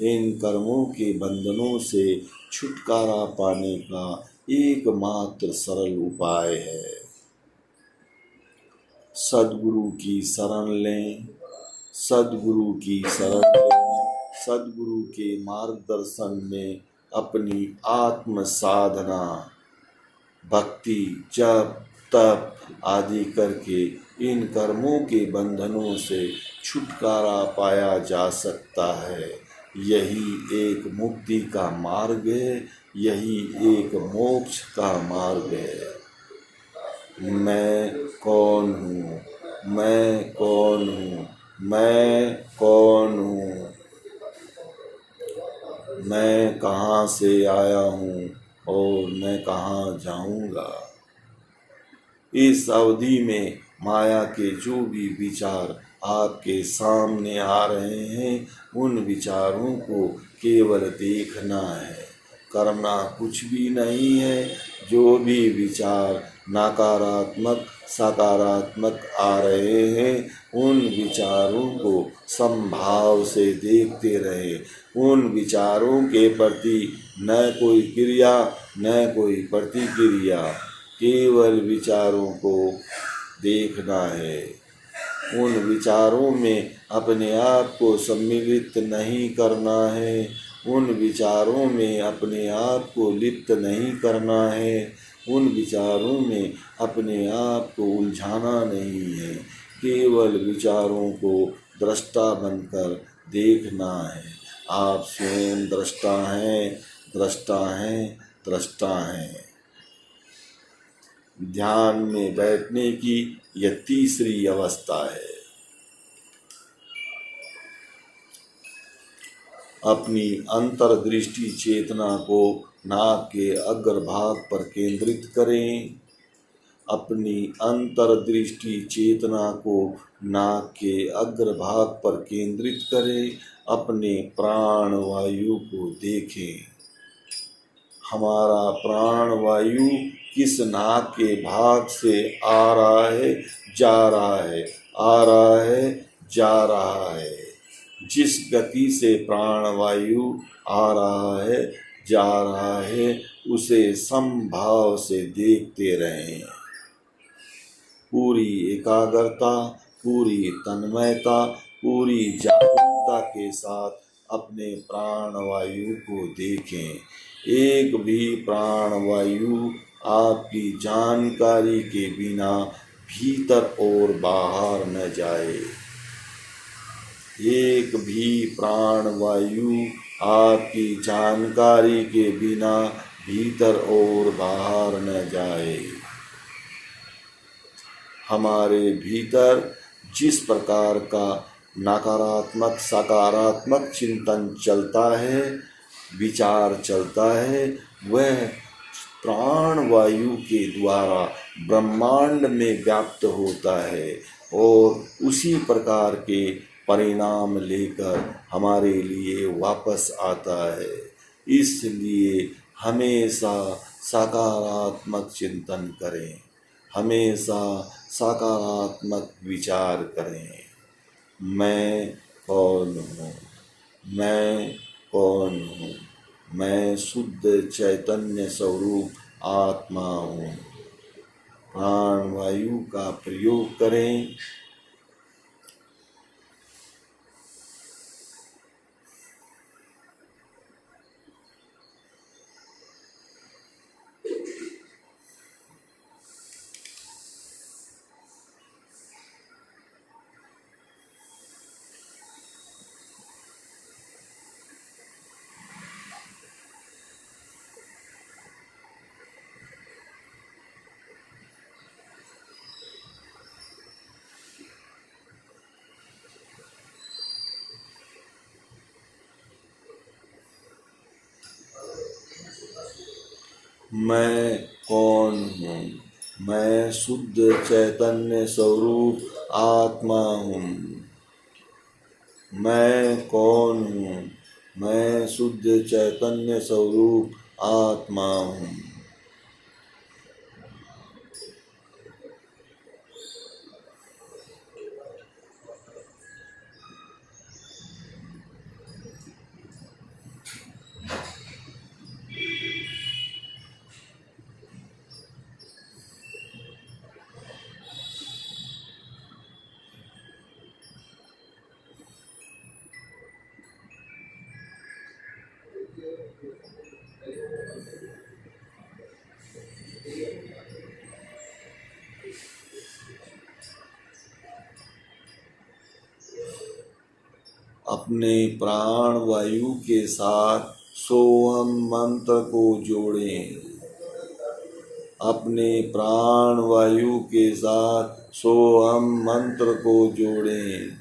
इन कर्मों के बंधनों से छुटकारा पाने का एकमात्र सरल उपाय है। सद्गुरु की शरण लें, सद्गुरु की शरण लें, सद्गुरु के मार्गदर्शन में अपनी आत्म साधना, भक्ति, जप, तप आदि करके इन कर्मों के बंधनों से छुटकारा पाया जा सकता है। यही एक मुक्ति का मार्ग है, यही एक मोक्ष का मार्ग है। मैं कौन हूँ, मैं कौन हूँ, मैं कौन हूँ, मैं कहाँ से आया हूँ और मैं कहाँ जाऊँगा। इस अवधि में माया के जो भी विचार आपके सामने आ रहे हैं, उन विचारों को केवल देखना है, करना कुछ भी नहीं है। जो भी विचार नकारात्मक सकारात्मक आ रहे हैं, उन विचारों को समभाव से देखते रहे। उन विचारों के प्रति न कोई क्रिया न कोई प्रतिक्रिया, केवल विचारों को देखना है। उन विचारों में अपने आप को सम्मिलित नहीं करना है, उन विचारों में अपने आप को लिप्त नहीं करना है, उन विचारों में अपने आप को उलझाना नहीं है। केवल विचारों को दृष्टा बनकर देखना है। आप स्वयं दृष्टा हैं, दृष्टा हैं, दृष्टा हैं। ध्यान में बैठने की यह तीसरी अवस्था है। अपनी अंतर्दृष्टि चेतना को नाक के अग्रभाग पर केंद्रित करें। अपनी अंतर्दृष्टि चेतना को नाक के अग्रभाग पर केंद्रित करें। अपने प्राण वायु को देखें। हमारा प्राण वायु किस नाक के भाग से आ रहा है, जा रहा है, आ रहा है, जा रहा है। जिस गति से प्राण वायु आ रहा है, जा रहा है, उसे समभाव से देखते रहें। पूरी एकाग्रता, पूरी तन्मयता, पूरी जागरूकता के साथ अपने प्राण वायु को देखें। एक भी प्राण वायु आपकी जानकारी के बिना भीतर और बाहर न जाए। एक भी प्राण वायु आपकी जानकारी के बिना भीतर और बाहर न जाए। हमारे भीतर जिस प्रकार का नकारात्मक सकारात्मक चिंतन चलता है, विचार चलता है, वह प्राण वायु के द्वारा ब्रह्मांड में व्याप्त होता है और उसी प्रकार के परिणाम लेकर हमारे लिए वापस आता है। इसलिए हमेशा सकारात्मक चिंतन करें, हमेशा सकारात्मक विचार करें। मैं कौन हूँ, मैं कौन हूँ, मैं शुद्ध चैतन्य स्वरूप आत्मा हूँ। प्राण वायु का प्रयोग करें। मैं कौन हूँ? मैं शुद्ध चैतन्य स्वरूप आत्मा हूँ। मैं कौन हूँ? मैं शुद्ध चैतन्य स्वरूप आत्मा हूँ। अपने प्राण वायु के साथ सोहम मंत्र को जोड़ें। अपने प्राण वायु के साथ सोहम मंत्र को जोड़ें।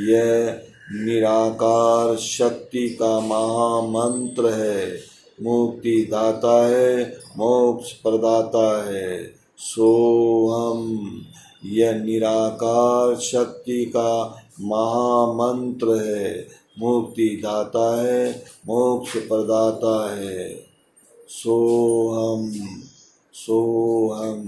यह निराकार शक्ति का महामंत्र है। मुक्ति दाता है, मोक्ष प्रदाता है। सोहम, यह निराकार शक्ति का महामंत्र है। मुक्ति दाता है, मोक्ष प्रदाता है। सोहम, सोहम।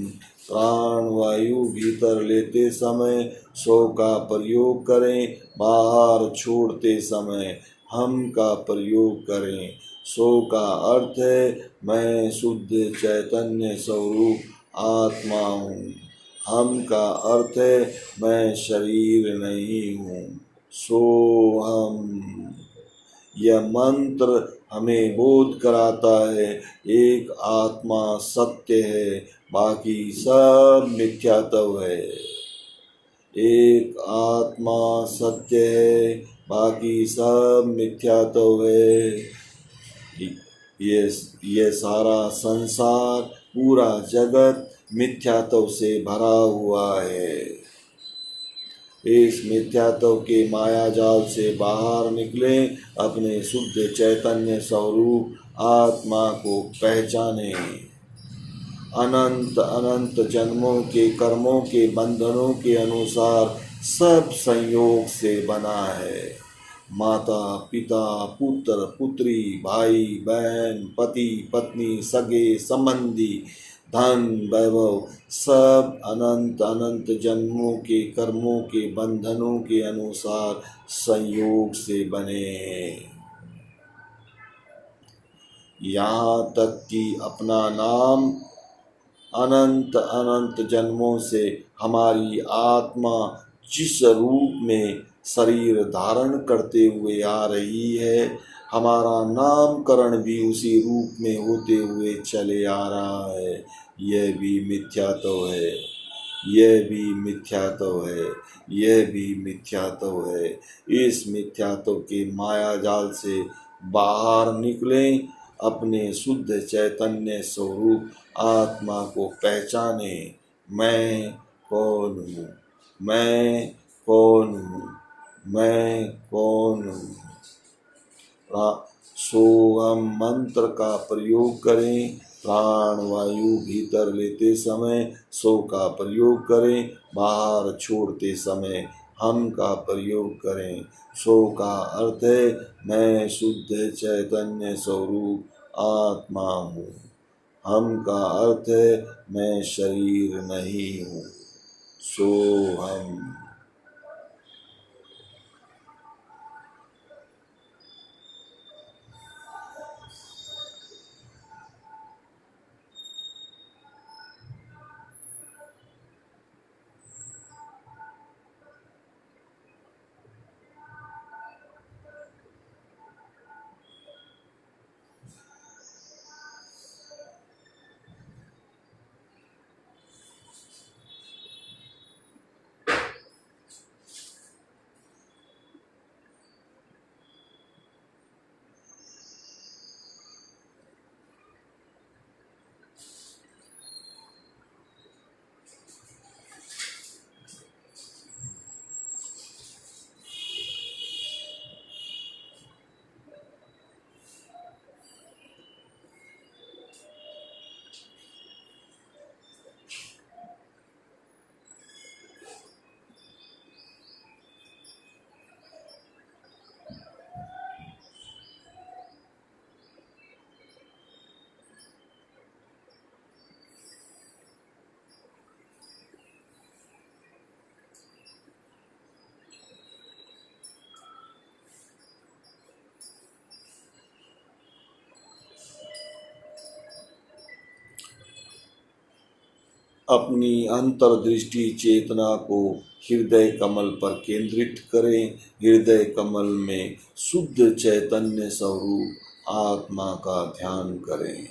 प्राण वायु भीतर लेते समय सो का प्रयोग करें, बाहर छोड़ते समय हम का प्रयोग करें। सो का अर्थ है मैं शुद्ध चैतन्य स्वरूप आत्मा हूँ। हम का अर्थ है मैं शरीर नहीं हूँ। सोहम। यह मंत्र हमें बोध कराता है एक आत्मा सत्य है, बाकी सब मिथ्यात्व है। एक आत्मा सत्य है, बाकी सब मिथ्यात्व है। ये सारा संसार, पूरा जगत मिथ्यात्व से भरा हुआ है। इस मिथ्यात्व के माया जाल से बाहर निकले, अपने शुद्ध चैतन्य स्वरूप आत्मा को पहचाने। अनंत अनंत जन्मों के कर्मों के बंधनों के अनुसार सब संयोग से बना है। माता पिता, पुत्र पुत्री, भाई बहन, पति पत्नी, सगे संबंधी, धन वैभव, सब अनंत अनंत जन्मों के कर्मों के बंधनों के अनुसार संयोग से बने हैं। यहाँ तक कि अपना नाम अनंत अनंत जन्मों से हमारी आत्मा जिस रूप में शरीर धारण करते हुए आ रही है, हमारा नामकरण भी उसी रूप में होते हुए चले आ रहा है। यह भी मिथ्यात्व है, यह भी मिथ्यात्व है, यह भी मिथ्यात्व है। इस मिथ्यात्व के माया जाल से बाहर निकलें, अपने शुद्ध चैतन्य स्वरूप आत्मा को पहचाने। मैं कौन हूँ? मैं कौन हूँ? मैं कौन हूँ? सोहम मंत्र का प्रयोग करें। प्राण वायु भीतर लेते समय सो का प्रयोग करें, बाहर छोड़ते समय हम का प्रयोग करें। सो का अर्थ है मैं शुद्ध चैतन्य स्वरूप आत्मा हूँ। हम का अर्थ है मैं शरीर नहीं हूँ। सोहम। अपनी अंतर्दृष्टि चेतना को हृदय कमल पर केंद्रित करें। हृदय कमल में शुद्ध चैतन्य स्वरूप आत्मा का ध्यान करें।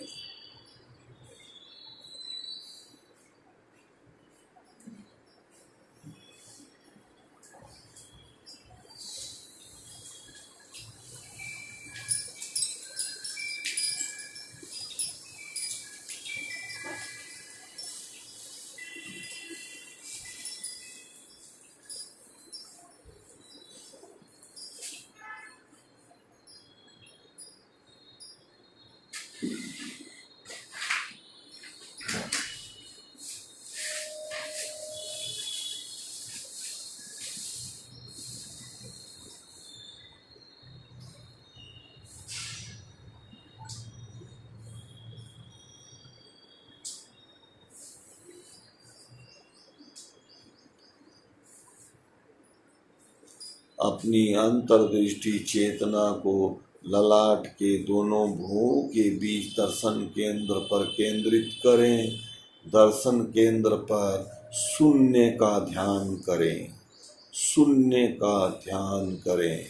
अपनी अंतर्दृष्टि चेतना को ललाट के दोनों भुवों के बीच दर्शन केंद्र पर केंद्रित करें। दर्शन केंद्र पर शून्य का ध्यान करें। शून्य का ध्यान करें।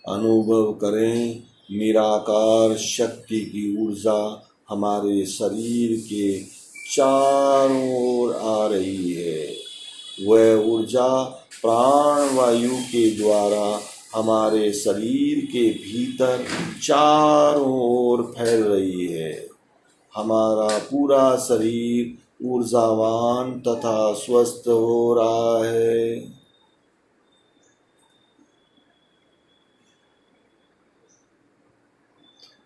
अनुभव करें निराकार शक्ति की ऊर्जा हमारे शरीर के चारों ओर आ रही है। वह ऊर्जा प्राण वायु के द्वारा हमारे शरीर के भीतर चारों ओर फैल रही है। हमारा पूरा शरीर ऊर्जावान तथा स्वस्थ हो रहा है।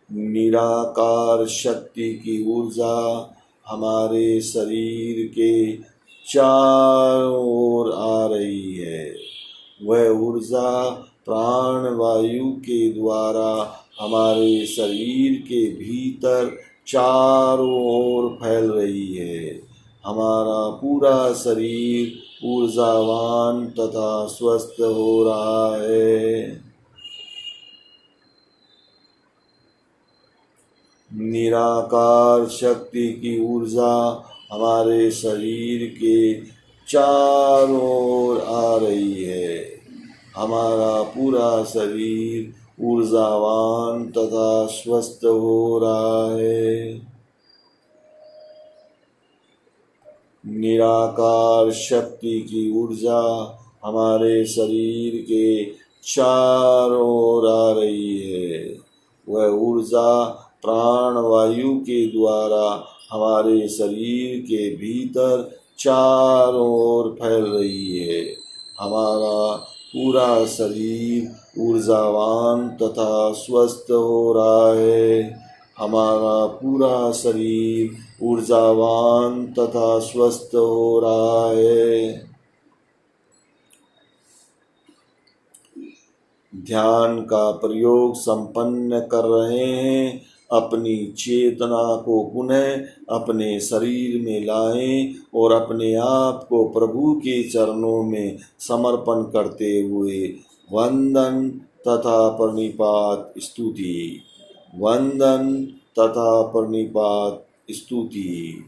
निराकार शक्ति की ऊर्जा हमारे शरीर के चारों ओर आ रही है। वह ऊर्जा प्राण वायु के द्वारा हमारे शरीर के भीतर चारों ओर फैल रही है। हमारा पूरा शरीर ऊर्जावान तथा स्वस्थ हो रहा है। निराकार शक्ति की ऊर्जा हमारे शरीर के चारों ओर आ रही है। हमारा पूरा शरीर ऊर्जावान तथा स्वस्थ हो रहा है। निराकार शक्ति की ऊर्जा हमारे शरीर के चारों ओर आ रही है। वह ऊर्जा प्राण वायु के द्वारा हमारे शरीर के भीतर चारों ओर फैल रही है। हमारा पूरा शरीर ऊर्जावान तथा स्वस्थ हो रहा है। हमारा पूरा शरीर ऊर्जावान तथा स्वस्थ हो रहा है। ध्यान का प्रयोग संपन्न कर रहे हैं। अपनी चेतना को पुनः अपने शरीर में लाएं और अपने आप को प्रभु के चरणों में समर्पण करते हुए वंदन तथा प्रणिपात स्तुति। वंदन तथा प्रणिपात स्तुति।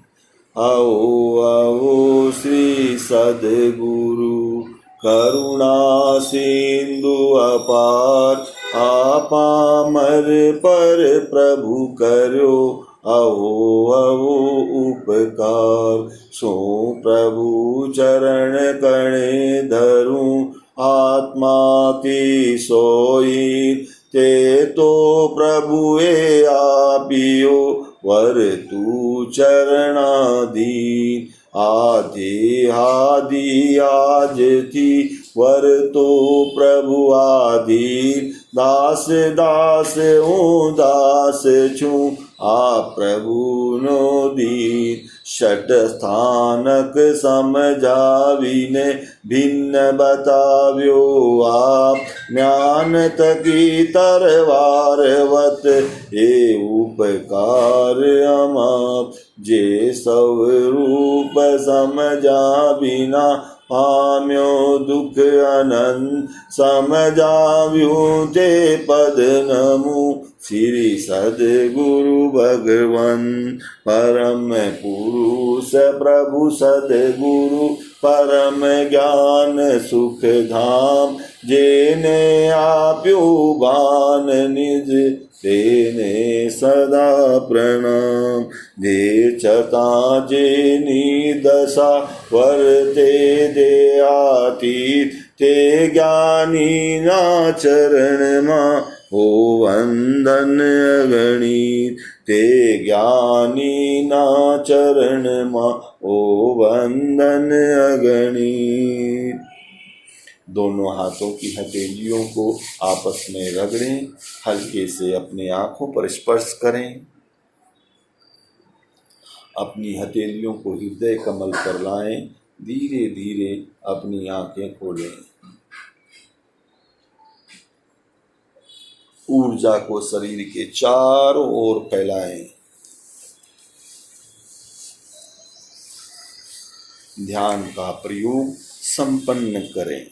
आओ आओ श्री सद्गुरु करुणा सिंधु अपार। आपामर पर प्रभु करो आओ आओ उपकार। सो प्रभु चरण कणे धरूं आत्मा की सोई। ते तो प्रभुए आपियो वर तू चरणाधीन। आधे आदि आज थी वर तो प्रभु आधीन। दास दास हूँ दास छूँ आप प्रभु नो दीन। षट स्थानक समझाविने भिन्न बताव्यो आप। ज्ञान तकी तरवारवत ये उपकार अमाप। जे सब रूप समझा बिना पाम्यो दुख अनंत। समझाव्यूं ते पद नमु श्री सद्गुरु भगवन। परम पुरुष प्रभु सद्गुरु परम ज्ञान सुख धाम। जेने आप्यो भान निज तेने सदा प्रणाम। जे चता जेनी दशा वर्ते दे आतीत। ते ज्ञानी ना चरण मां हो वंदन अगणित। ते ज्ञानी ना चरण मां हो वंदन अगणित। दोनों हाथों की हथेलियों को आपस में रगड़ें। हल्के से अपने आंखों पर स्पर्श करें। अपनी हथेलियों को हृदय कमल पर लाएं। धीरे धीरे अपनी आंखें खोलें। ऊर्जा को शरीर के चारों ओर फैलाएं। ध्यान का प्रयोग संपन्न करें।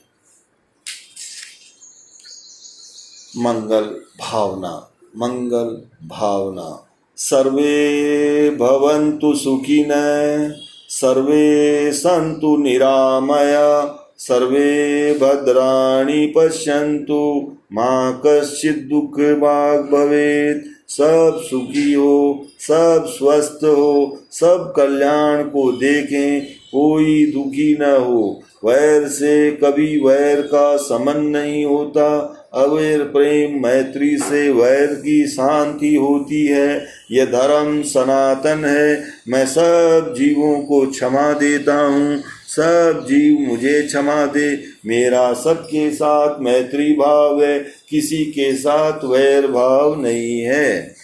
मंगल भावना, मंगल भावना। सर्वे भवन्तु सुखिनः, सर्वे सन्तु निरामया, सर्वे भद्राणि पश्यन्तु मा कश्चित् दुःख भाग् भवेत्। सब सुखी हो, सब स्वस्थ हो, सब कल्याण को देखें, कोई दुखी न हो। वैर से कभी वैर का समन नहीं होता। अवैर प्रेम मैत्री से वैर की शांति होती है। यह धर्म सनातन है। मैं सब जीवों को क्षमा देता हूँ। सब जीव मुझे क्षमा दे। मेरा सबके साथ मैत्री भाव है, किसी के साथ वैर भाव नहीं है।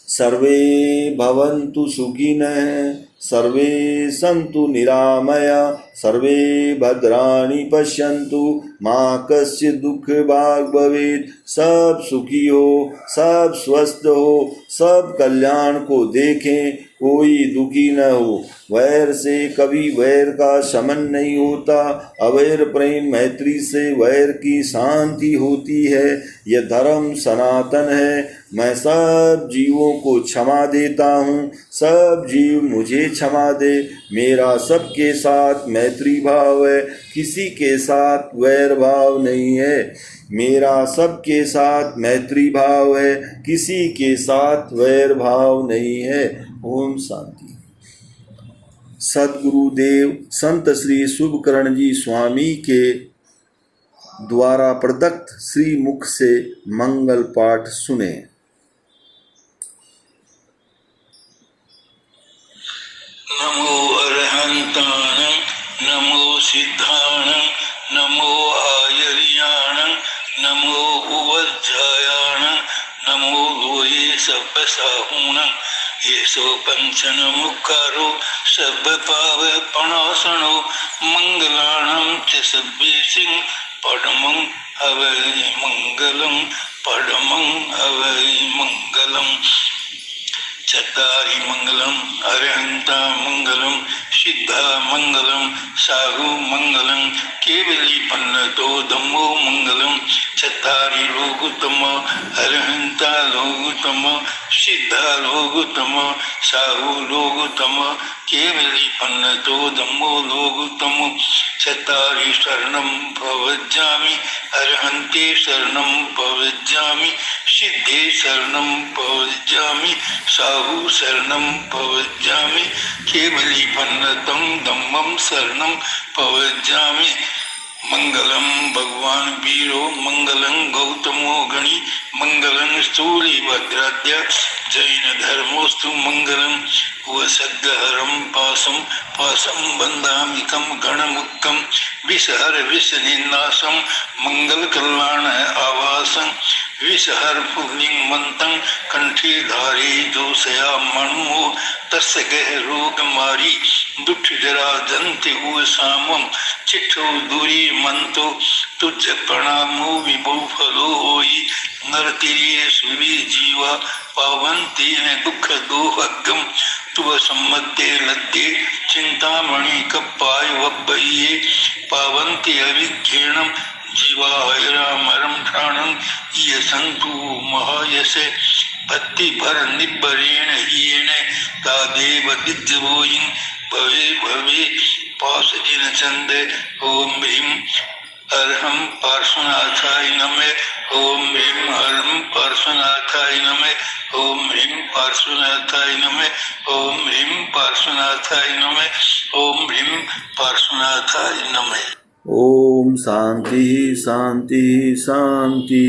सर्वे भवन्तु सुखिनः, सर्वे सन्तु निरामया, सर्वे भद्राणि पश्यन्तु मा कश्चित् दुःख भाग् भवेत्। सब सुखी हो, सब स्वस्थ हो, सब कल्याण को देखें, कोई दुखी न हो। वैर से कभी वैर का शमन नहीं होता। अवैर प्रेम मैत्री से वैर की शांति होती है। यह धर्म सनातन है। मैं सब जीवों को क्षमा देता हूँ। सब जीव मुझे क्षमा दे। मेरा सबके साथ मैत्री भाव है, किसी के साथ वैर भाव नहीं है। मेरा सबके साथ मैत्री भाव है, किसी के साथ वैर भाव नहीं है। ओम शांति। सद्गुरुदेव संत श्री शुभकरण जी स्वामी के द्वारा प्रदत्त श्री मुख से मंगल पाठ सुने। नमो अरहंताणं, नमो सिद्धाणं, नमो आयर्याणं, नमो उवज्जायाणं, नमो लोये सब्बसाहूणं। येसो पंचन मुखारो सब पाव पणासनो। मंगलाणं च सब्बेसिं पडमं हवै मंगलं, पडमं हवै मंगलम्। चत्तारि मंगलम, अरहंता मंगलम, सिद्धा मंगलम, साहु मंगलम, केवली पन्नतो धम्मो मंगलम। चत्तारि लोकुतम, अरहंता लोकुतम, सिद्धा लोकुतम, साहु लोकुतम, केवली पन्नतो धम्मो लोकुतम। चत्तारि शरणं प्रवज्जामि, अरहन्ते शरणं प्रवज्जामि, सिद्धे शरणं प्रवज्जामि, साहु शरणं प्रवज्जामि, केवली पन्नतं धम्मं शरणं प्रवज्जामि। मंगलम भगवान वीरो मंगलम गौतमो गणि मंगलम स्थूलिभद्राद्य जैन धर्मोस्तु मंगलम वसग्गहरम पासम पासम बंधामिकम गणमुक्कम विषहर विषनिन्नासम मंगल कल्याण आवासं विषहर पुण्यमंतं कंठी धारी दोषया मणुमो तस्य गह रोग मारी दुख जरा जंति उसामम चिट्ठो दूरी मंतो तुझ प्रणामो विभो फलो होई नरतिरिये सुरी जीवा पावंती ने दुख दोहगम तुव सम्मते लद्दे चिंतामणि कप्पाय वब्बइये पावंती अविज्ञेणम जीवायरा मरम ठाणम ये संतु महायसे भक्ति भर निब्बरेण हीने तादेव दिज्जवोयिं भवे भवे पासजिन चंदे ओम ह्रीं अर्हं पार्श्वनाथाय नमः ओम ह्रीं अर्हं पार्श्वनाथाय नमः ओम ह्रीं पार्श्वनाथाय नमः ओम ह्रीं पार्श्वनाथाय नमः ओम ह्रीं पार्श्वनाथाय नमः। ओम शांति शांति शांति।